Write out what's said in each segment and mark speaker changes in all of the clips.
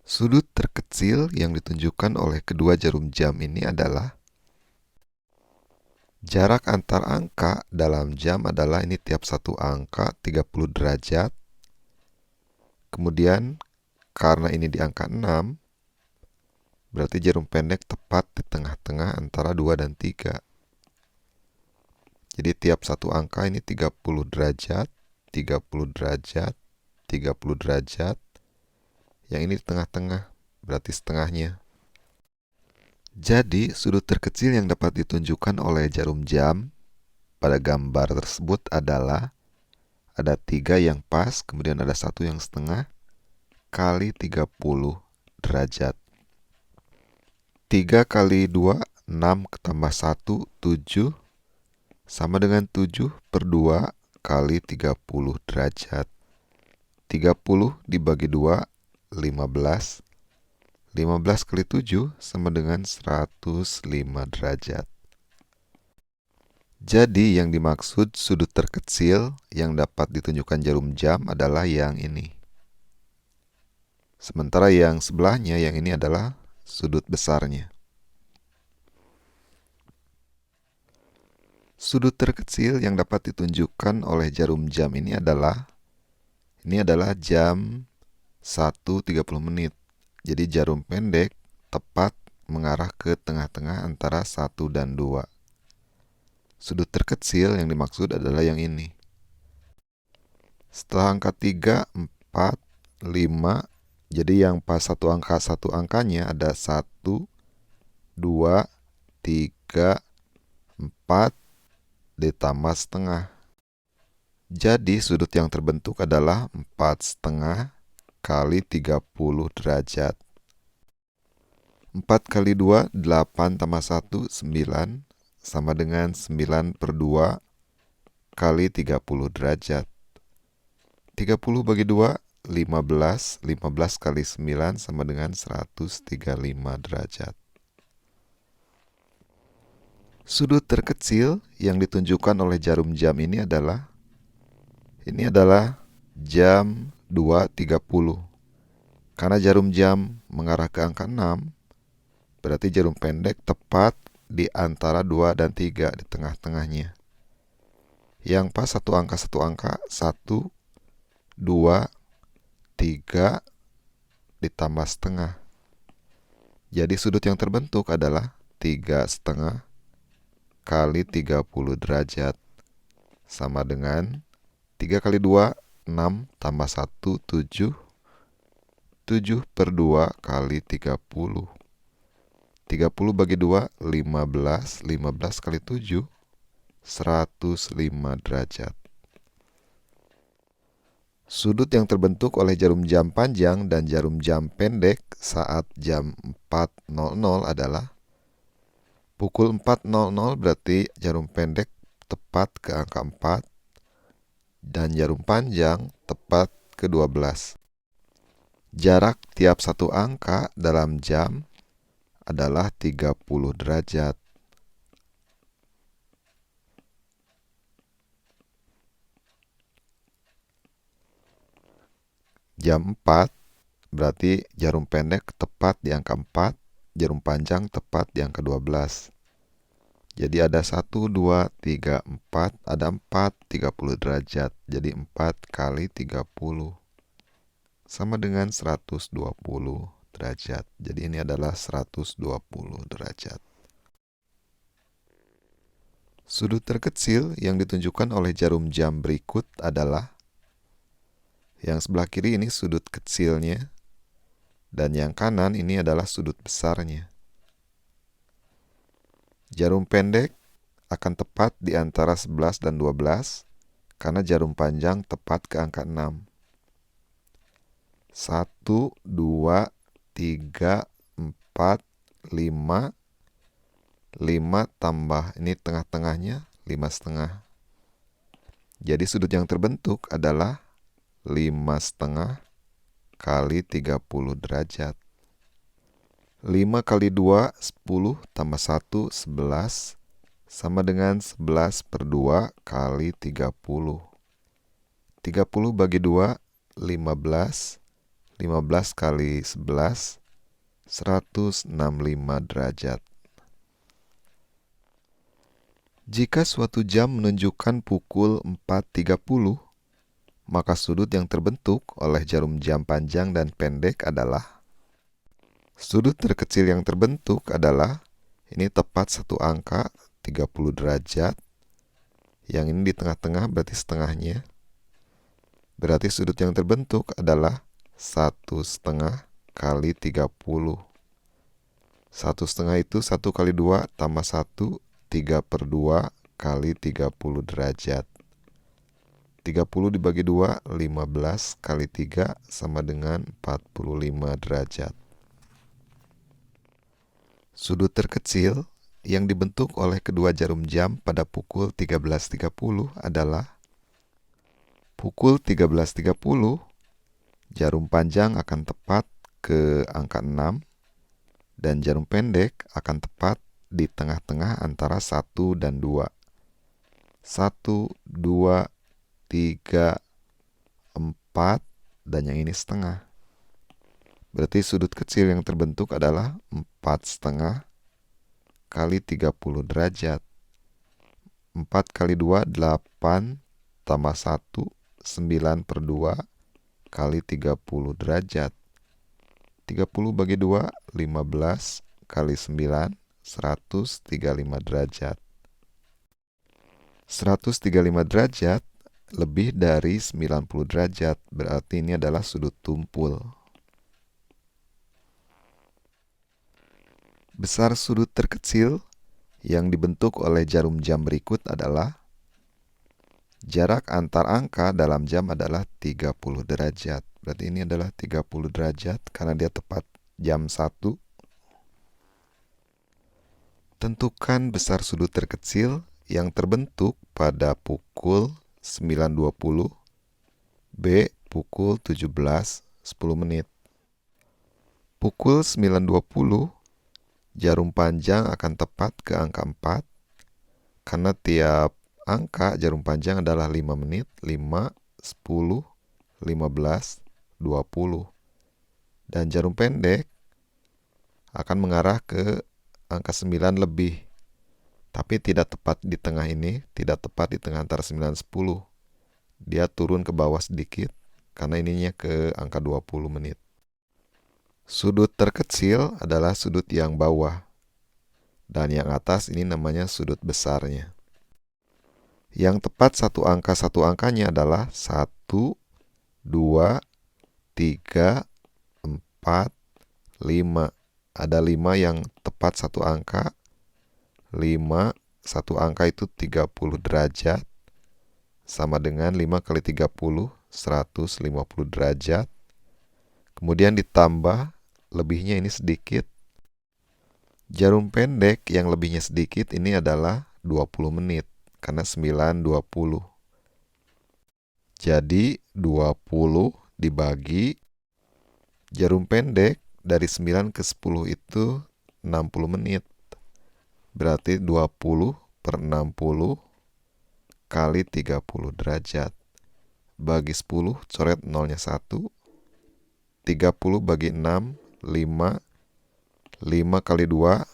Speaker 1: Sudut terkecil yang ditunjukkan oleh kedua jarum jam ini adalah jarak antar angka dalam jam adalah ini tiap satu angka 30 derajat. Kemudian karena ini di angka 6, berarti jarum pendek tepat di tengah-tengah antara 2 dan 3. Jadi tiap satu angka ini 30 derajat, 30 derajat, 30 derajat. Yang ini di tengah-tengah, berarti setengahnya. Jadi, sudut terkecil yang dapat ditunjukkan oleh jarum jam pada gambar tersebut adalah ada 3 yang pas, kemudian ada 1 yang setengah, kali 30 derajat. 3 kali 2, 6 tambah 1, 7, sama dengan 7 per 2 kali 30 derajat. 30 dibagi 2, 15. 15 kali 7 sama dengan 105 derajat. Jadi yang dimaksud sudut terkecil yang dapat ditunjukkan jarum jam adalah yang ini. Sementara yang sebelahnya, yang ini adalah sudut besarnya. Sudut terkecil yang dapat ditunjukkan oleh jarum jam ini adalah jam 1.30 menit. Jadi jarum pendek tepat mengarah ke tengah-tengah antara 1 dan 2. Sudut terkecil yang dimaksud adalah yang ini. Setelah angka 3, 4, 5, jadi yang pas satu angkanya ada 1, 2, 3, 4, ditambah setengah. Jadi sudut yang terbentuk adalah 4,5 kali 30 derajat. 4 kali 2, 8 tambah 1, 9, sama dengan 9 per 2 kali 30 derajat. 30 bagi 2, 15. 15 kali 9 sama dengan 135 derajat. Sudut terkecil yang ditunjukkan oleh jarum jam ini adalah jam 2.30. Karena jarum jam mengarah ke angka 6, berarti jarum pendek tepat di antara 2 dan 3 di tengah-tengahnya. Yang pas satu angka 1, 2, 3 ditambah setengah. Jadi sudut yang terbentuk adalah 3,5 kali 30 derajat. Sama dengan 3 kali 2, 6 tambah 1, 7. 7 per 2 kali 30. 30 bagi 2, 15. 15 kali 7, 105 derajat. Sudut yang terbentuk oleh jarum jam panjang dan jarum jam pendek saat jam 4.00 adalah pukul 4.00 berarti jarum pendek tepat ke angka 4 dan jarum panjang tepat ke 12. Jarak tiap satu angka dalam jam adalah 30 derajat. Jam 4 berarti jarum pendek tepat di angka 4, jarum panjang tepat di angka 12. Jadi ada 1, 2, 3, 4, ada 4, 30 derajat. Jadi 4 kali 30 sama dengan 120 derajat. Jadi ini adalah 120 derajat. Sudut terkecil yang ditunjukkan oleh jarum jam berikut adalah yang sebelah kiri ini sudut kecilnya dan yang kanan ini adalah sudut besarnya. Jarum pendek akan tepat di antara 11 dan 12 karena jarum panjang tepat ke angka 6. 1, 2, 3, 4, 5. 5 tambah ini tengah-tengahnya 5,5. Jadi sudut yang terbentuk adalah 5,5 kali 30 derajat. 5 kali 2, 10 tambah 1, 11, sama dengan 11 per 2 kali 30. 30 bagi 2, 15. 15 kali 11, 165 derajat. Jika suatu jam menunjukkan pukul 4.30, maka sudut yang terbentuk oleh jarum jam panjang dan pendek adalah sudut terkecil yang terbentuk adalah ini tepat satu angka 30 derajat. Yang ini di tengah-tengah berarti setengahnya. Berarti sudut yang terbentuk adalah 1/2 kali 30. 1/2 itu 1 kali 2 tambah 1, 3/2 kali 30 derajat. 30 dibagi 2, 15 kali 3 sama dengan 45 derajat. Sudut terkecil yang dibentuk oleh kedua jarum jam pada pukul 13.30 adalah pukul 13.30, jarum panjang akan tepat ke angka 6 dan jarum pendek akan tepat di tengah-tengah antara 1 dan 2. 1, 2, 3, 4, dan yang ini setengah. Berarti sudut kecil yang terbentuk adalah 4/2 kali 30 derajat. 4 kali 2, 8, tambah 1, 9/2 kali 30 derajat. 30 bagi 2, 15 kali 9, 135 derajat. 135 derajat lebih dari 90 derajat, berarti ini adalah sudut tumpul. Besar sudut terkecil yang dibentuk oleh jarum jam berikut adalah jarak antar angka dalam jam adalah 30 derajat. Berarti ini adalah 30 derajat karena dia tepat jam 1. Tentukan besar sudut terkecil yang terbentuk pada pukul 9.20, B. Pukul 17.10 menit. Pukul 9.20, jarum panjang akan tepat ke angka 4, karena tiap angka jarum panjang adalah 5 menit, 5, 10, 15, 20. Dan jarum pendek akan mengarah ke angka 9 lebih. Tapi tidak tepat di tengah ini, tidak tepat di tengah antara 9 dan 10. Dia turun ke bawah sedikit, karena ininya ke angka 20 menit. Sudut terkecil adalah sudut yang bawah. Dan yang atas ini namanya sudut besarnya. Yang tepat satu angkanya adalah 1, 2, 3, 4, 5. Ada 5 yang tepat satu angka. 5, satu angka itu 30 derajat. Sama dengan 5 kali 30, 150 derajat. Kemudian ditambah, lebihnya ini sedikit. Jarum pendek yang lebihnya sedikit ini adalah 20 menit. Karena 9:20. Jadi 20 dibagi jarum pendek dari 9 ke 10 itu 60 menit. Berarti 20/60 kali 30 derajat. Bagi 10, coret nolnya 1. 30 bagi 6, 5. 5 kali 2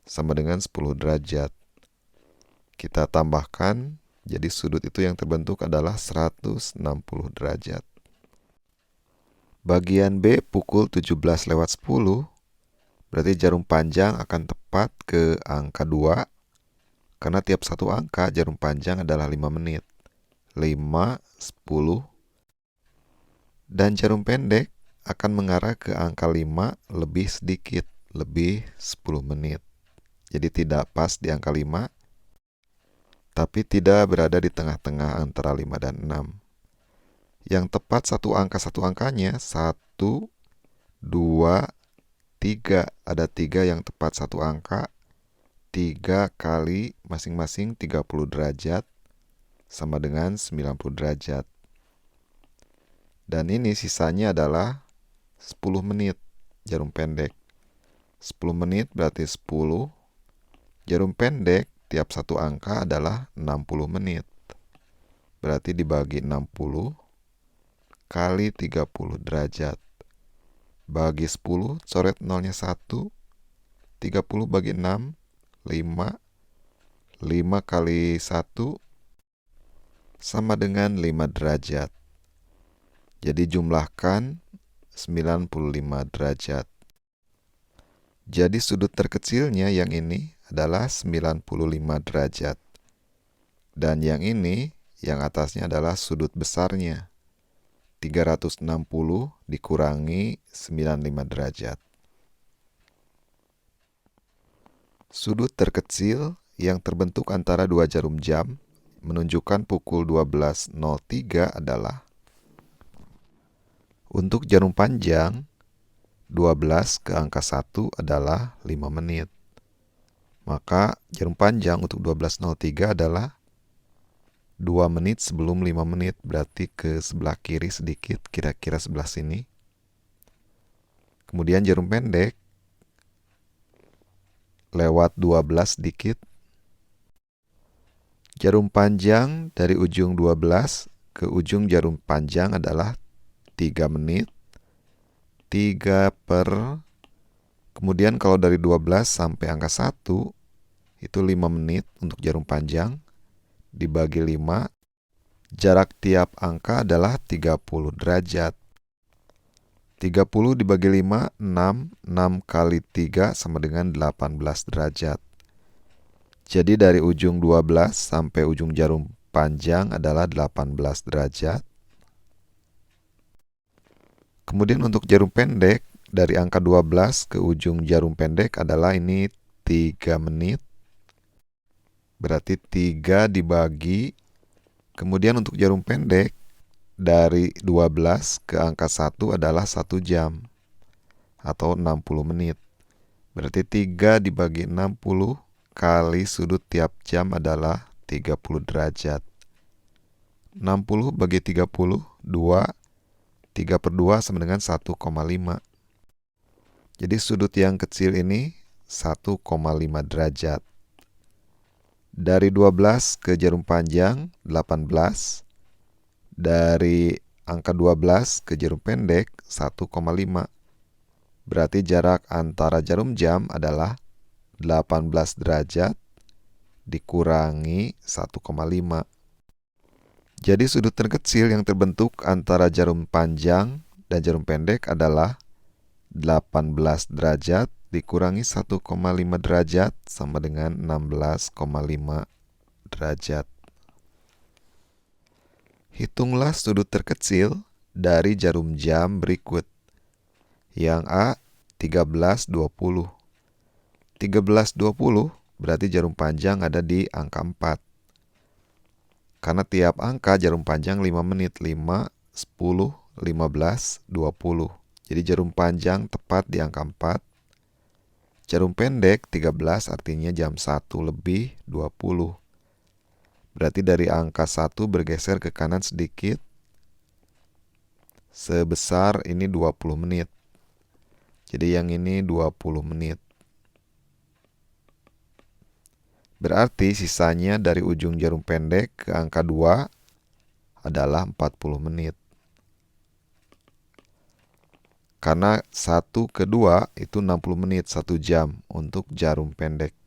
Speaker 1: sama dengan 10 derajat. Kita tambahkan, jadi sudut itu yang terbentuk adalah 160 derajat. Bagian B pukul 17:10, berarti jarum panjang akan tepat ke angka 2, karena tiap satu angka jarum panjang adalah 5 menit. 5, 10, dan jarum pendek akan mengarah ke angka 5 lebih sedikit, lebih 10 menit. Jadi tidak pas di angka 5, tapi tidak berada di tengah-tengah antara 5 dan 6. Yang tepat satu angkanya 1, 2, 3. Ada 3 yang tepat satu angka. 3 kali masing-masing 30 derajat sama dengan 90 derajat. Dan ini sisanya adalah 10 menit jarum pendek. 10 menit berarti 10. Jarum pendek tiap satu angka adalah 60 menit. Berarti dibagi 60 kali 30 derajat. bagi 10, coret nolnya 1. 30 bagi 6, 5. 5 kali 1 sama dengan 5 derajat. Jadi jumlahkan 95 derajat. Jadi sudut terkecilnya yang ini adalah 95 derajat. Dan yang ini, yang atasnya adalah sudut besarnya. 360 dikurangi 95 derajat. Sudut terkecil yang terbentuk antara dua jarum jam menunjukkan pukul 12.03 adalah untuk jarum panjang 12 ke angka 1 adalah 5 menit. Maka jarum panjang untuk 12.03 adalah 2 menit sebelum 5 menit, berarti ke sebelah kiri sedikit, kira-kira sebelah sini. Kemudian jarum pendek lewat 12 sedikit. Jarum panjang dari ujung 12 ke ujung jarum panjang adalah 3 menit. 3 per, kemudian kalau dari 12 sampai angka 1, itu 5 menit untuk jarum panjang, dibagi 5, jarak tiap angka adalah 30 derajat. 30 dibagi 5, 6. 6 kali 3 sama dengan 18 derajat. Jadi dari ujung 12 sampai ujung jarum panjang adalah 18 derajat. Kemudian untuk jarum pendek, dari angka 12 ke ujung jarum pendek adalah ini 3 menit. Berarti 3 dibagi. Kemudian untuk jarum pendek, dari 12 ke angka 1 adalah 1 jam. Atau 60 menit. Berarti 3 dibagi 60 kali sudut tiap jam adalah 30 derajat. 60 bagi 30, 2. 3 per 2 sama dengan 1,5. Jadi sudut yang kecil ini 1,5 derajat. Dari 12 ke jarum panjang 18. Dari angka 12 ke jarum pendek 1,5. Berarti jarak antara jarum jam adalah 18 derajat dikurangi 1,5. Jadi sudut terkecil yang terbentuk antara jarum panjang dan jarum pendek adalah 18 derajat dikurangi 1,5 derajat sama dengan 16,5 derajat. Hitunglah sudut terkecil dari jarum jam berikut. Yang A 13,20. 13,20 berarti jarum panjang ada di angka 4. Karena tiap angka jarum panjang 5 menit, 5, 10, 15, 20. Jadi jarum panjang tepat di angka 4. Jarum pendek 13 artinya jam 1 lebih 20. Berarti dari angka 1 bergeser ke kanan sedikit. Sebesar ini 20 menit. Jadi yang ini 20 menit. Berarti sisanya dari ujung jarum pendek ke angka 2 adalah 40 menit. Karena 1 ke 2 itu 60 menit, 1 jam untuk jarum pendek.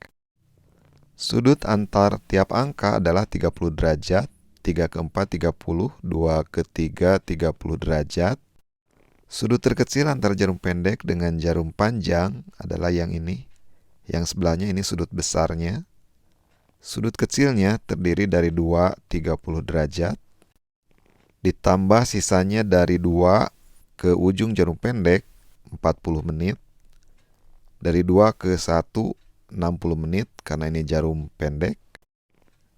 Speaker 1: Sudut antar tiap angka adalah 30 derajat, 3 ke 4 30, 2 ke 3 30 derajat. Sudut terkecil antara jarum pendek dengan jarum panjang adalah yang ini. Yang sebelahnya ini sudut besarnya. Sudut kecilnya terdiri dari 2 30 derajat. Ditambah sisanya dari 2 ke ujung jarum pendek 40 menit. Dari 2 ke 1 60 menit karena ini jarum pendek.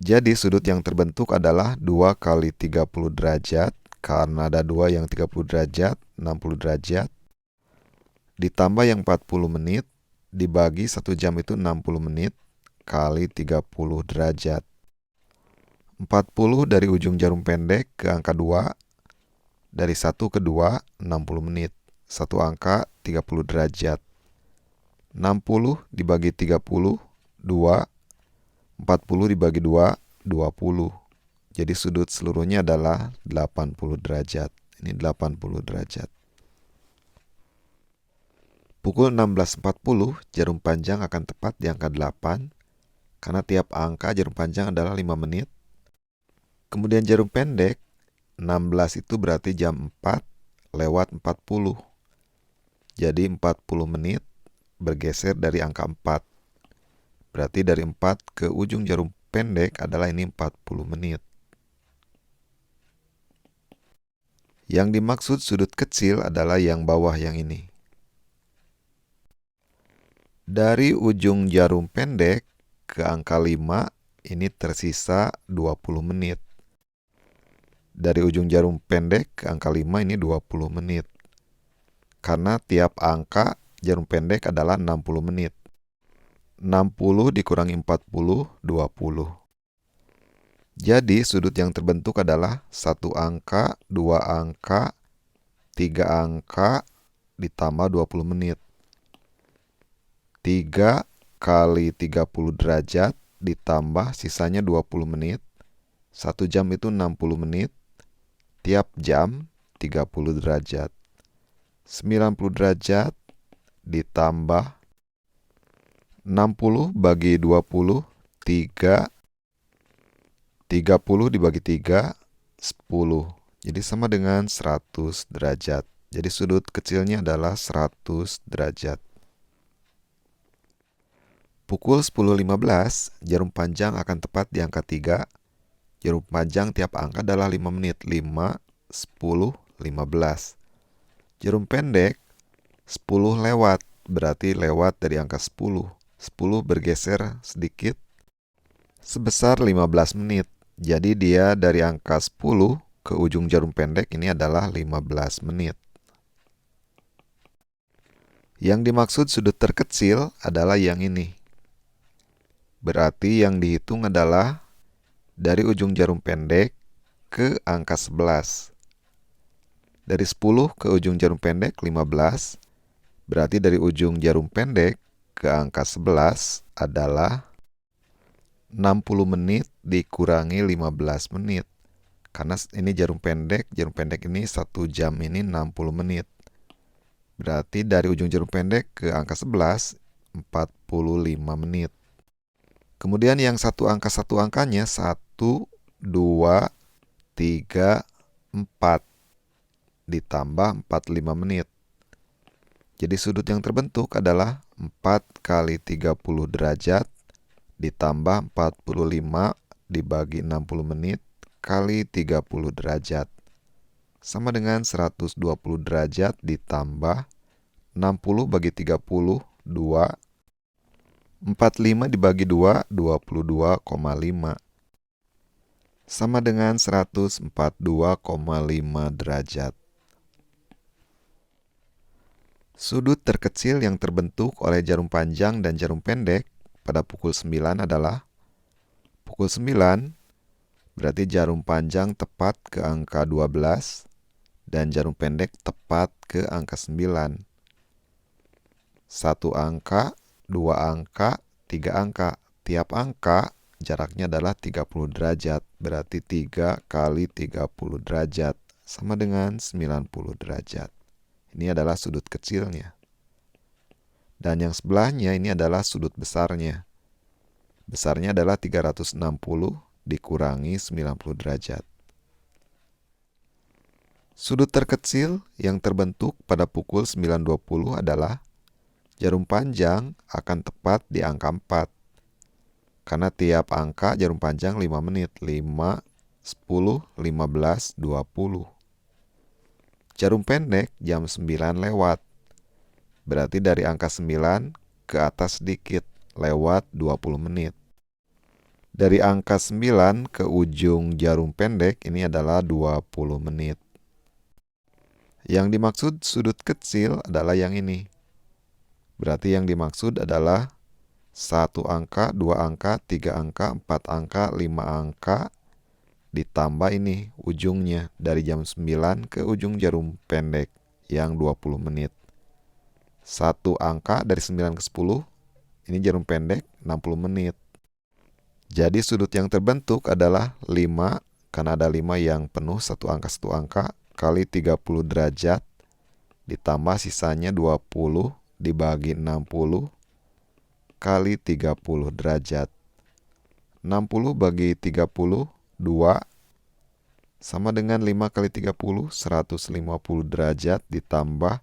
Speaker 1: Jadi sudut yang terbentuk adalah 2 kali 30 derajat. Karena ada 2 yang 30 derajat, 60 derajat. Ditambah yang 40 menit, dibagi 1 jam itu 60 menit, kali 30 derajat. 40 dari ujung jarum pendek ke angka 2. Dari 1 ke 2, 60 menit. Satu angka 30 derajat. 60 dibagi 30, 2. 40 dibagi 2, 20. Jadi sudut seluruhnya adalah 80 derajat. Ini 80 derajat. Pukul 16.40, jarum panjang akan tepat di angka 8, karena tiap angka jarum panjang adalah 5 menit. Kemudian jarum pendek, 16 itu berarti jam 4 lewat 40. Jadi 40 menit bergeser dari angka 4. Berarti dari 4 ke ujung jarum pendek adalah ini 40 menit. Yang dimaksud sudut kecil adalah yang bawah yang ini. Dari ujung jarum pendek ke angka 5, ini tersisa 20 menit. Dari ujung jarum pendek ke angka 5 ini 20 menit. Karena tiap angka jarum pendek adalah 60 menit. 60 dikurangi 40, 20. Jadi sudut yang terbentuk adalah 1 angka, 2 angka, 3 angka, ditambah 20 menit. 3 kali 30 derajat, ditambah sisanya 20 menit. 1 jam itu 60 menit. Tiap jam 30 derajat. 90 derajat ditambah 60 bagi 20, 3. 30 dibagi 3, 10. Jadi sama dengan 100 derajat. Jadi sudut kecilnya adalah 100 derajat. Pukul 10.15, jarum panjang akan tepat di angka 3. Jarum panjang tiap angka adalah 5 menit. 5, 10, 15. Jarum pendek, 10 lewat. Berarti lewat dari angka 10. 10 bergeser sedikit sebesar 15 menit. Jadi dia dari angka 10 ke ujung jarum pendek ini adalah 15 menit. Yang dimaksud sudut terkecil adalah yang ini. Berarti yang dihitung adalah dari ujung jarum pendek ke angka 11. Dari 10 ke ujung jarum pendek 15. Berarti dari ujung jarum pendek ke angka 11 adalah 60 menit dikurangi 15 menit. Karena ini jarum pendek ini 1 jam ini 60 menit. Berarti dari ujung jarum pendek ke angka 11, 45 menit. Kemudian yang satu angkanya 1, 2, 3, 4. Ditambah 45 menit. Jadi sudut yang terbentuk adalah 4 kali 30 derajat ditambah 45 dibagi 60 menit kali 30 derajat. Sama dengan 120 derajat ditambah 60 bagi 30, 2. 45 dibagi 2, 22,5. Sama dengan 142,5 derajat. Sudut terkecil yang terbentuk oleh jarum panjang dan jarum pendek pada pukul 9 adalah pukul 9, berarti jarum panjang tepat ke angka 12 dan jarum pendek tepat ke angka 9. 1 angka, 2 angka, 3 angka. Tiap angka jaraknya adalah 30 derajat, berarti 3 kali 30 derajat sama dengan 90 derajat. Ini adalah sudut kecilnya. Dan yang sebelahnya ini adalah sudut besarnya. Besarnya adalah 360 dikurangi 90 derajat. Sudut terkecil yang terbentuk pada pukul 9.20 adalah jarum panjang akan tepat di angka 4. Karena tiap angka jarum panjang 5 menit. 5, 10, 15, 20. Jarum pendek jam 9 lewat. Berarti dari angka 9 ke atas sedikit, lewat 20 menit. Dari angka 9 ke ujung jarum pendek ini adalah 20 menit. Yang dimaksud sudut kecil adalah yang ini. Berarti yang dimaksud adalah 1 angka, 2 angka, 3 angka, 4 angka, 5 angka, ditambah ini ujungnya dari jam 9 ke ujung jarum pendek yang 20 menit. 1 angka dari 9 ke 10, ini jarum pendek 60 menit. Jadi sudut yang terbentuk adalah 5, karena ada 5 yang penuh, 1 angka kali 30 derajat, ditambah sisanya 20 dibagi 60 kali 30 derajat. 60 bagi 30, 2, sama dengan 5 kali 30, 150 derajat, ditambah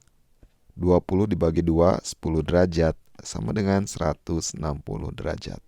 Speaker 1: 20 dibagi 2, 10 derajat, sama dengan 160 derajat.